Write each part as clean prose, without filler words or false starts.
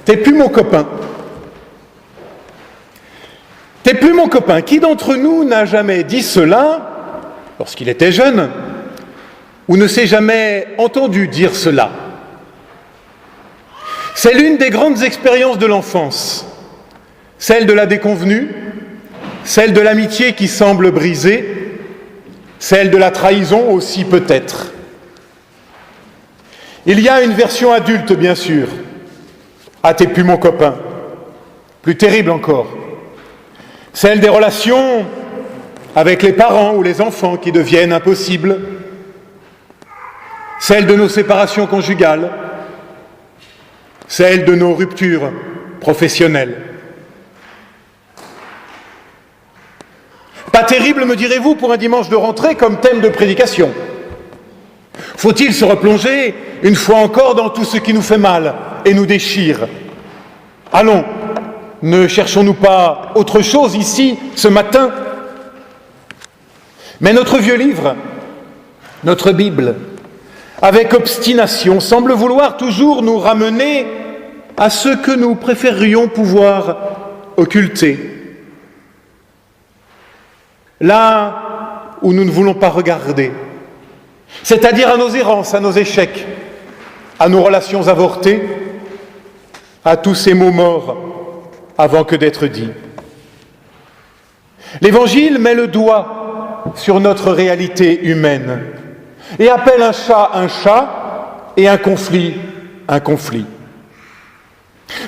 T'es plus mon copain. T'es plus mon copain. Qui d'entre nous n'a jamais dit cela lorsqu'il était jeune ou ne s'est jamais entendu dire cela? C'est l'une des grandes expériences de l'enfance, celle de la déconvenue, celle de l'amitié qui semble brisée, celle de la trahison aussi peut-être. Il y a une version adulte, bien sûr. Ah, t'es plus mon copain. Plus terrible encore. Celle des relations avec les parents ou les enfants qui deviennent impossibles. Celle de nos séparations conjugales. Celle de nos ruptures professionnelles. Pas terrible, me direz-vous, pour un dimanche de rentrée comme thème de prédication. Faut-il se replonger une fois encore dans tout ce qui nous fait mal et nous déchire? Allons, ne cherchons-nous pas autre chose ici, ce matin? Mais notre vieux livre, notre Bible, avec obstination, semble vouloir toujours nous ramener à ce que nous préférerions pouvoir occulter. Là où nous ne voulons pas regarder, c'est-à-dire à nos errances, à nos échecs, à nos relations avortées, à tous ces mots morts avant que d'être dits. L'Évangile met le doigt sur notre réalité humaine et appelle un chat et un conflit.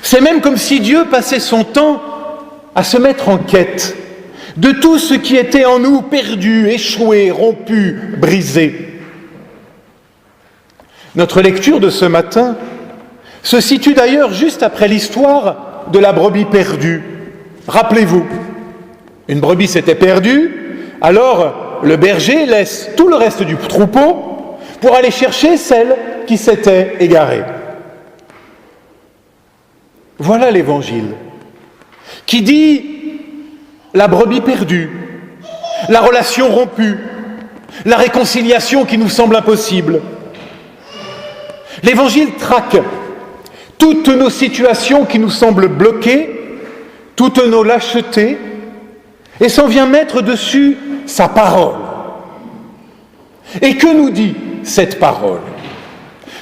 C'est même comme si Dieu passait son temps à se mettre en quête de tout ce qui était en nous perdu, échoué, rompu, brisé. Notre lecture de ce matin se situe d'ailleurs juste après l'histoire de la brebis perdue. Rappelez-vous, une brebis s'était perdue, alors le berger laisse tout le reste du troupeau pour aller chercher celle qui s'était égarée. Voilà l'Évangile qui dit la brebis perdue, la relation rompue, la réconciliation qui nous semble impossible. L'Évangile traque toutes nos situations qui nous semblent bloquées, toutes nos lâchetés, et s'en vient mettre dessus sa parole. Et que nous dit cette parole?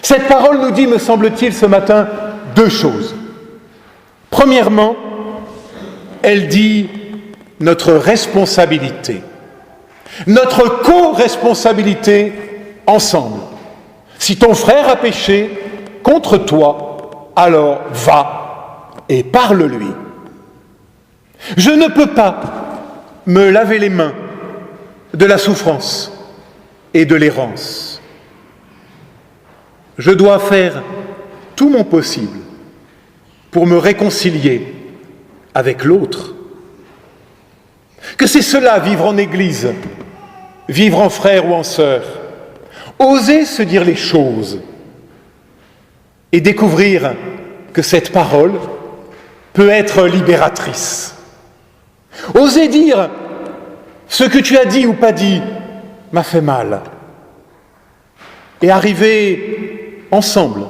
Cette parole nous dit, me semble-t-il, ce matin, deux choses. Premièrement, elle dit notre responsabilité, notre co-responsabilité ensemble. Si ton frère a péché contre toi, alors va et parle-lui. Je ne peux pas me laver les mains de la souffrance et de l'errance. Je dois faire tout mon possible pour me réconcilier avec l'autre. Que c'est cela, vivre en Église, vivre en frère ou en sœur. Oser se dire les choses et découvrir que cette parole peut être libératrice. Oser dire ce que tu as dit ou pas dit m'a fait mal et arriver ensemble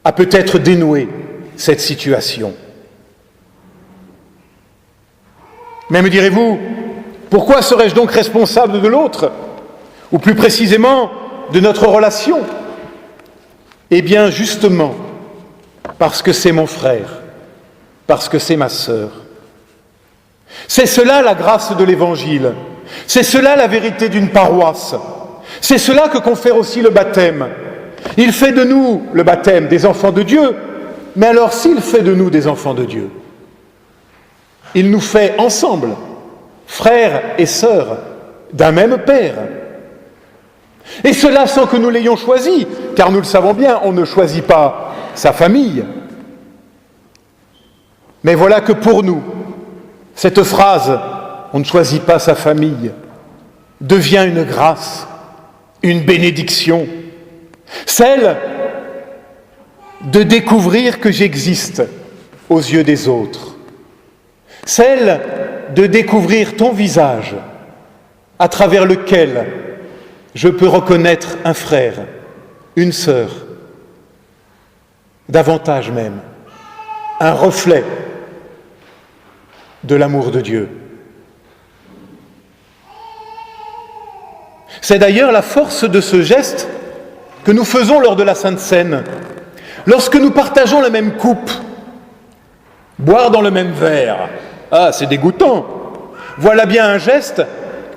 à peut-être dénouer cette situation. Mais me direz-vous, pourquoi serais-je donc responsable de l'autre, ou plus précisément de notre relation? Eh bien, justement, parce que c'est mon frère, parce que c'est ma sœur. C'est cela la grâce de l'Évangile, c'est cela la vérité d'une paroisse, c'est cela que confère aussi le baptême. Il fait de nous, le baptême, des enfants de Dieu, mais alors s'il fait de nous des enfants de Dieu, il nous fait ensemble, frères et sœurs d'un même Père. Et cela sans que nous l'ayons choisi, car nous le savons bien, on ne choisit pas sa famille. Mais voilà que pour nous, cette phrase « on ne choisit pas sa famille » devient une grâce, une bénédiction, celle de découvrir que j'existe aux yeux des autres, celle de découvrir ton visage à travers lequel je peux reconnaître un frère, une sœur, davantage même, un reflet de l'amour de Dieu. C'est d'ailleurs la force de ce geste que nous faisons lors de la Sainte Seine. Lorsque nous partageons la même coupe, boire dans le même verre, ah, c'est dégoûtant. Voilà bien un geste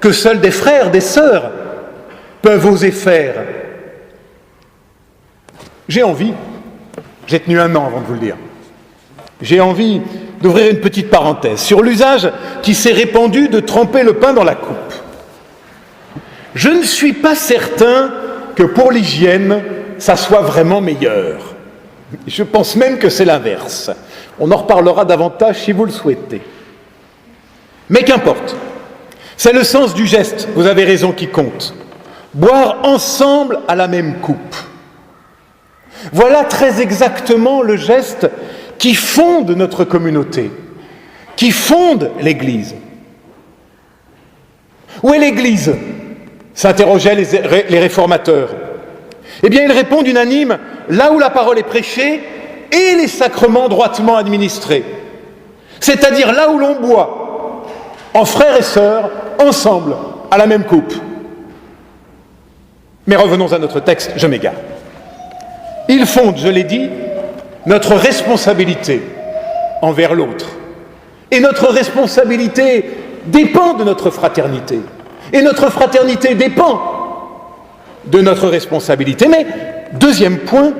que seuls des frères, des sœurs peuvent oser faire. J'ai tenu 1 an avant de vous le dire, j'ai envie d'ouvrir une petite parenthèse sur l'usage qui s'est répandu de tremper le pain dans la coupe. Je ne suis pas certain que pour l'hygiène, ça soit vraiment meilleur. Je pense même que c'est l'inverse. On en reparlera davantage si vous le souhaitez. Mais qu'importe, c'est le sens du geste, vous avez raison, qui compte. Boire ensemble à la même coupe. Voilà très exactement le geste qui fonde notre communauté, qui fonde l'Église. Où est l'Église ? S'interrogeaient les réformateurs. Eh bien, ils répondent unanimes, là où la parole est prêchée et les sacrements droitement administrés. C'est-à-dire là où l'on boit, en frères et sœurs, ensemble, à la même coupe. Mais revenons à notre texte, je m'égare. Il fonde, je l'ai dit, notre responsabilité envers l'autre. Et notre responsabilité dépend de notre fraternité. Et notre fraternité dépend de notre responsabilité. Mais, deuxième point,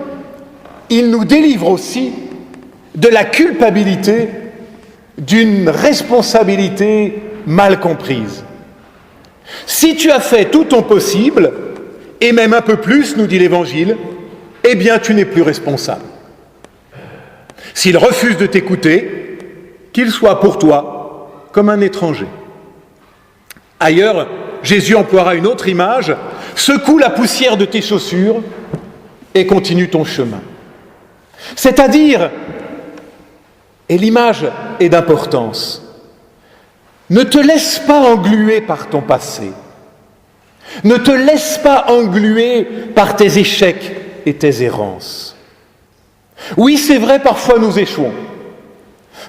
il nous délivre aussi de la culpabilité d'une responsabilité mal comprise. Si tu as fait tout ton possible, et même un peu plus, nous dit l'Évangile, eh bien tu n'es plus responsable. S'il refuse de t'écouter, qu'il soit pour toi comme un étranger. Ailleurs, Jésus emploiera une autre image, secoue la poussière de tes chaussures et continue ton chemin. C'est-à-dire, et l'image est d'importance, ne te laisse pas engluer par ton passé, ne te laisse pas engluer par tes échecs et tes errances. Oui, c'est vrai, parfois nous échouons,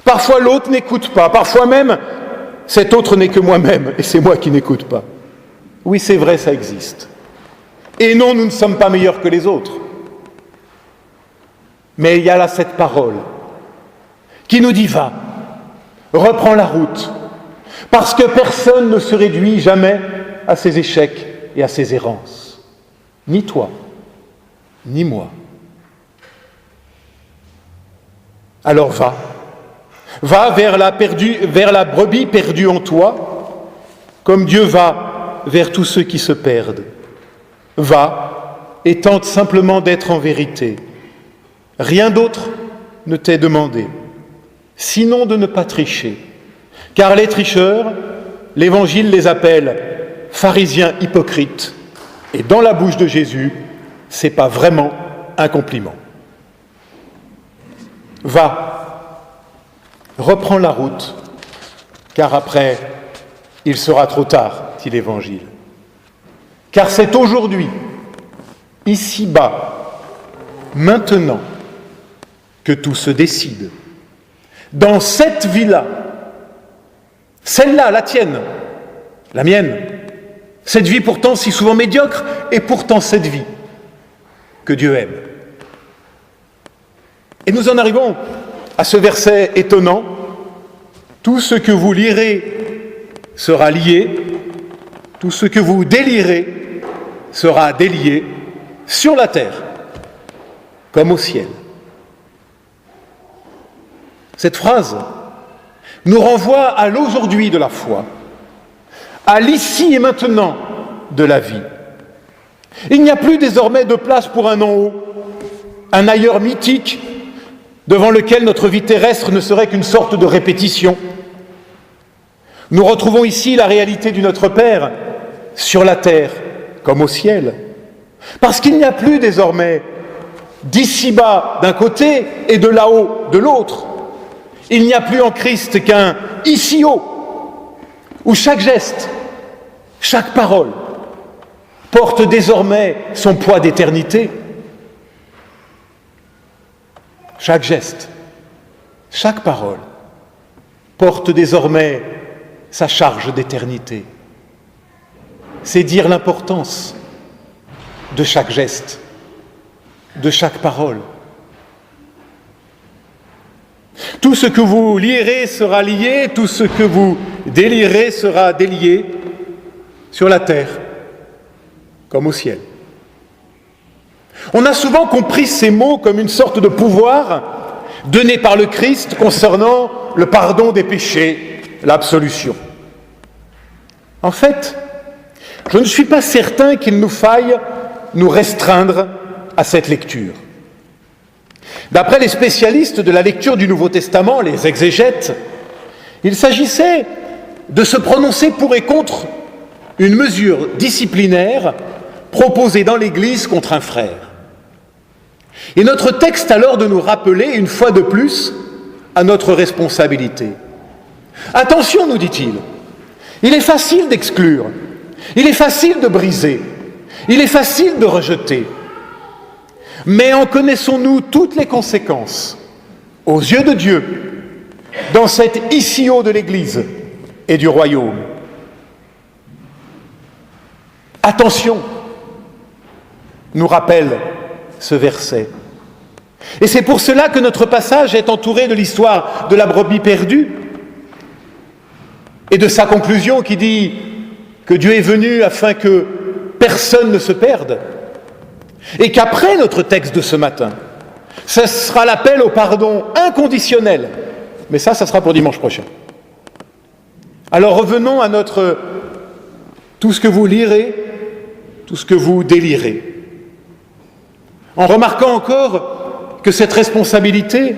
parfois l'autre n'écoute pas, parfois même cet autre n'est que moi-même et c'est moi qui n'écoute pas. Oui, c'est vrai, ça existe. Et non, nous ne sommes pas meilleurs que les autres. Mais il y a là cette parole qui nous dit « Va, reprends la route », parce que personne ne se réduit jamais à ses échecs et à ses errances. Ni toi, ni moi. Alors va. Va vers la brebis perdue en toi, comme Dieu va vers tous ceux qui se perdent. Va et tente simplement d'être en vérité. Rien d'autre ne t'est demandé, sinon de ne pas tricher. Car les tricheurs, l'Évangile les appelle pharisiens hypocrites. Et dans la bouche de Jésus, ce n'est pas vraiment un compliment. Va, reprends la route, car après, il sera trop tard, dit l'Évangile. Car c'est aujourd'hui, ici-bas, maintenant, que tout se décide. Dans cette vie-là, celle-là, la tienne, la mienne, cette vie pourtant si souvent médiocre, et pourtant cette vie que Dieu aime. Et nous en arrivons à ce verset étonnant. Tout ce que vous lirez sera lié, tout ce que vous délirez sera délié sur la terre comme au ciel. Cette phrase nous renvoie à l'aujourd'hui de la foi, à l'ici et maintenant de la vie. Il n'y a plus désormais de place pour un en haut, un ailleurs mythique devant lequel notre vie terrestre ne serait qu'une sorte de répétition. Nous retrouvons ici la réalité du Notre Père sur la terre comme au ciel, parce qu'il n'y a plus désormais d'ici-bas d'un côté et de là-haut de l'autre. Il n'y a plus en Christ qu'un ici-haut, où chaque geste, chaque parole porte désormais son poids d'éternité. Chaque geste, chaque parole porte désormais sa charge d'éternité. C'est dire l'importance de chaque geste, de chaque parole. Tout ce que vous lierez sera lié, tout ce que vous délierez sera délié sur la terre comme au ciel. On a souvent compris ces mots comme une sorte de pouvoir donné par le Christ concernant le pardon des péchés, l'absolution. En fait, je ne suis pas certain qu'il nous faille nous restreindre à cette lecture. D'après les spécialistes de la lecture du Nouveau Testament, les exégètes, il s'agissait de se prononcer pour et contre une mesure disciplinaire proposée dans l'Église contre un frère. Et notre texte alors de nous rappeler une fois de plus à notre responsabilité. Attention, nous dit-il, il est facile d'exclure, il est facile de briser, il est facile de rejeter. Mais en connaissons-nous toutes les conséquences, aux yeux de Dieu, dans cet ici-haut de l'Église et du royaume? Attention, nous rappelle ce verset. Et c'est pour cela que notre passage est entouré de l'histoire de la brebis perdue et de sa conclusion qui dit que Dieu est venu afin que personne ne se perde. Et qu'après notre texte de ce matin, ce sera l'appel au pardon inconditionnel. Mais ça sera pour dimanche prochain. Alors revenons à notre tout ce que vous lirez, tout ce que vous délirez. En remarquant encore que cette responsabilité,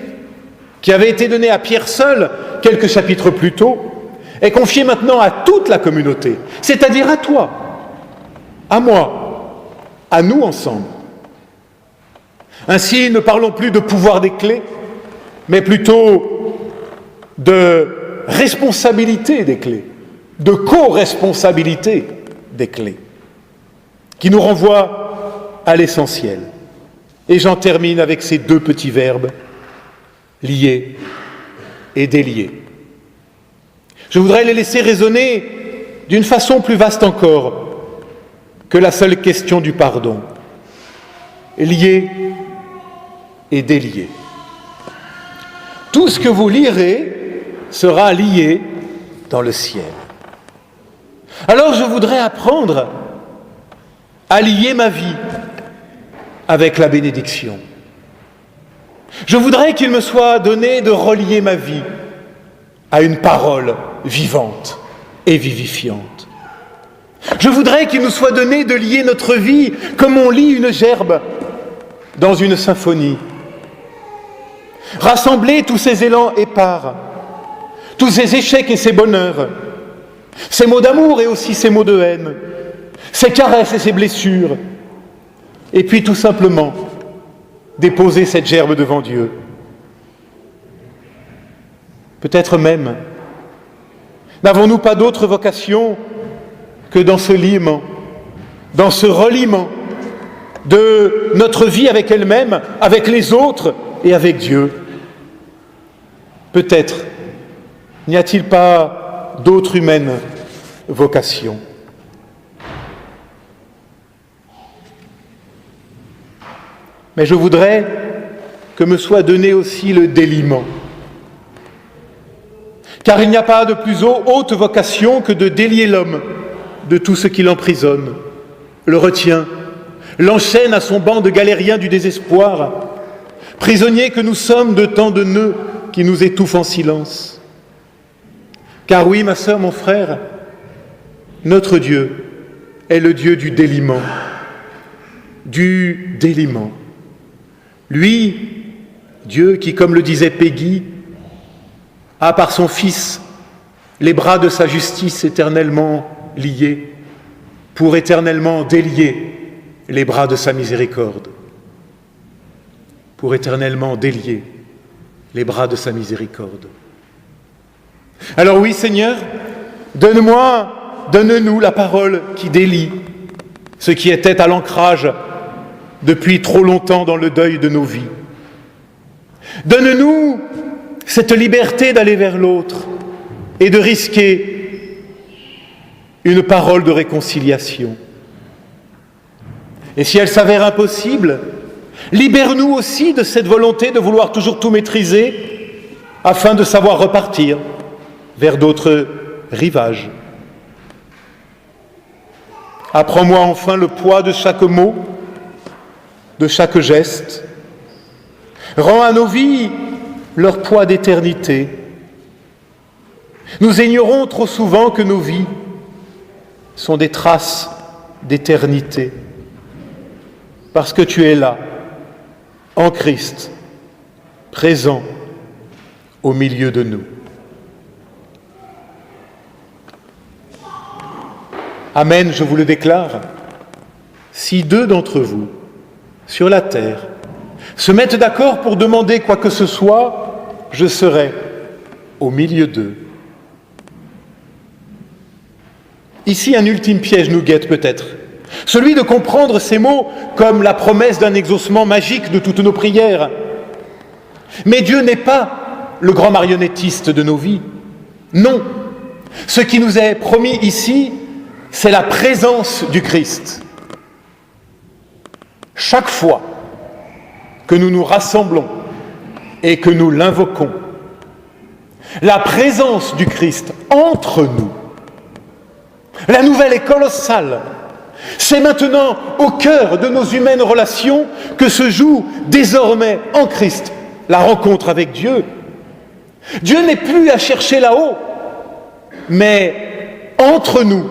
qui avait été donnée à Pierre seul quelques chapitres plus tôt, est confiée maintenant à toute la communauté, c'est-à-dire à toi, à moi, à nous ensemble. Ainsi, ne parlons plus de pouvoir des clés, mais plutôt de responsabilité des clés, de co-responsabilité des clés, qui nous renvoie à l'essentiel. Et j'en termine avec ces deux petits verbes, lier et délier. Je voudrais les laisser résonner d'une façon plus vaste encore que la seule question du pardon. Lier et délier. Tout ce que vous lirez sera lié dans le ciel. Alors je voudrais apprendre à lier ma vie avec la bénédiction. Je voudrais qu'il me soit donné de relier ma vie à une parole vivante et vivifiante. Je voudrais qu'il nous soit donné de lier notre vie comme on lie une gerbe dans une symphonie. Rassembler tous ces élans épars, tous ces échecs et ces bonheurs, ces mots d'amour et aussi ces mots de haine, ces caresses et ces blessures, et puis tout simplement déposer cette gerbe devant Dieu. Peut-être même, n'avons-nous pas d'autre vocation que dans ce liement, dans ce reliement de notre vie avec elle-même, avec les autres et avec Dieu? Peut-être n'y a-t-il pas d'autre humaine vocation? Mais je voudrais que me soit donné aussi le déliement. Car il n'y a pas de plus haute vocation que de délier l'homme de tout ce qui l'emprisonne, le retient, l'enchaîne à son banc de galériens du désespoir, prisonniers que nous sommes de tant de nœuds qui nous étouffent en silence. Car oui, ma sœur, mon frère, notre Dieu est le Dieu du déliement. Du déliement. Lui, Dieu qui, comme le disait Peggy, a par son Fils les bras de sa justice éternellement liés pour éternellement délier les bras de sa miséricorde. Pour éternellement délier les bras de sa miséricorde. Alors oui, Seigneur, donne-nous la parole qui délie ce qui était à l'ancrage depuis trop longtemps dans le deuil de nos vies. Donne-nous cette liberté d'aller vers l'autre et de risquer une parole de réconciliation. Et si elle s'avère impossible, libère-nous aussi de cette volonté de vouloir toujours tout maîtriser afin de savoir repartir vers d'autres rivages. Apprends-moi enfin le poids de chaque mot, de chaque geste. Rends à nos vies leur poids d'éternité. Nous ignorons trop souvent que nos vies sont des traces d'éternité, parce que tu es là, en Christ, présent au milieu de nous. Amen, je vous le déclare, si deux d'entre vous, sur la terre, se mettent d'accord pour demander quoi que ce soit, je serai au milieu d'eux. Ici, un ultime piège nous guette peut-être, celui de comprendre ces mots comme la promesse d'un exaucement magique de toutes nos prières. Mais Dieu n'est pas le grand marionnettiste de nos vies. Non, ce qui nous est promis ici, c'est la présence du Christ. Chaque fois que nous nous rassemblons et que nous l'invoquons, la présence du Christ entre nous, la nouvelle est colossale. C'est maintenant au cœur de nos humaines relations que se joue désormais en Christ la rencontre avec Dieu. Dieu n'est plus à chercher là-haut, mais entre nous.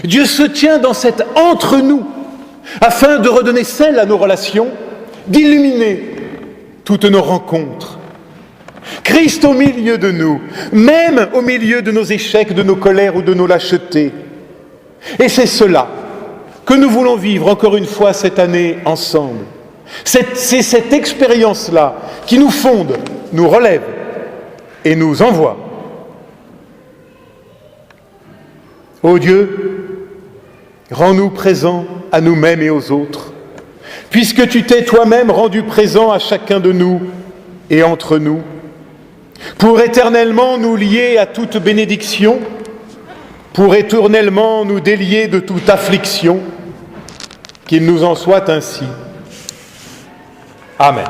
Dieu se tient dans cet entre nous afin de redonner sel à nos relations, d'illuminer toutes nos rencontres. Christ au milieu de nous, même au milieu de nos échecs, de nos colères ou de nos lâchetés. Et c'est cela que nous voulons vivre encore une fois cette année ensemble. C'est cette expérience-là qui nous fonde, nous relève et nous envoie. Ô Dieu, rends-nous présents à nous-mêmes et aux autres, puisque tu t'es toi-même rendu présent à chacun de nous et entre nous, pour éternellement nous lier à toute bénédiction, pour éternellement nous délier de toute affliction, qu'il nous en soit ainsi. Amen.